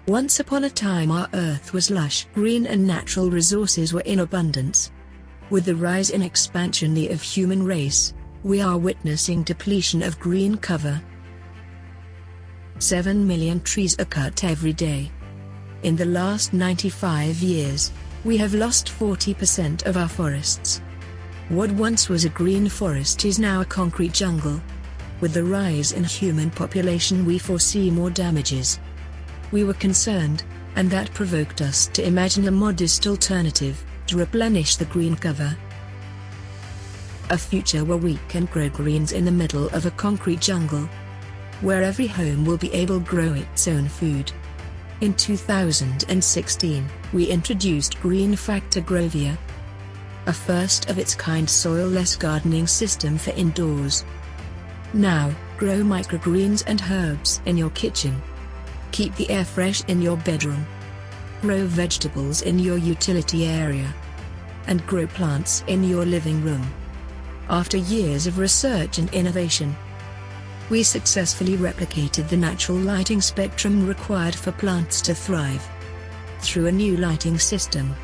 Once upon a time our earth was lush green and natural resources were in abundance. With the rise and expansion of human race, we are witnessing depletion of green cover. 7 million trees are cut every day. In the last 95 years, we have lost 40% of our forests. What once was a green forest is now a concrete jungle. With the rise in human population we foresee more damages. We were concerned, and that provoked us to imagine a modest alternative, to replenish the green cover. A future where we can grow greens in the middle of a concrete jungle. Where every home will be able to grow its own food. In 2016, we introduced Green Factor GROVIA, a first-of-its-kind soil-less gardening system for indoors. Now, grow microgreens and herbs in your kitchen. Keep the air fresh in your bedroom. Grow vegetables in your utility area. And grow plants in your living room. After years of research and innovation, we successfully replicated the natural lighting spectrum required for plants to thrive. Through a new lighting system.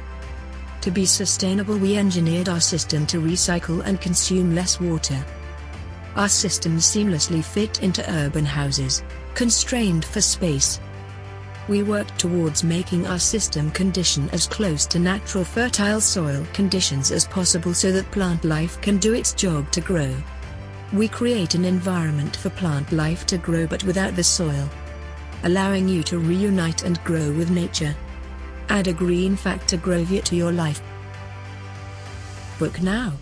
To be sustainable, we engineered our system to recycle and consume less water. Our systems seamlessly fit into urban houses, constrained for space. We worked towards making our system condition as close to natural fertile soil conditions as possible so that plant life can do its job to grow. We create an environment for plant life to grow but without the soil, allowing you to reunite and grow with nature. Add a Green Factor GROVIA to your life. Book now.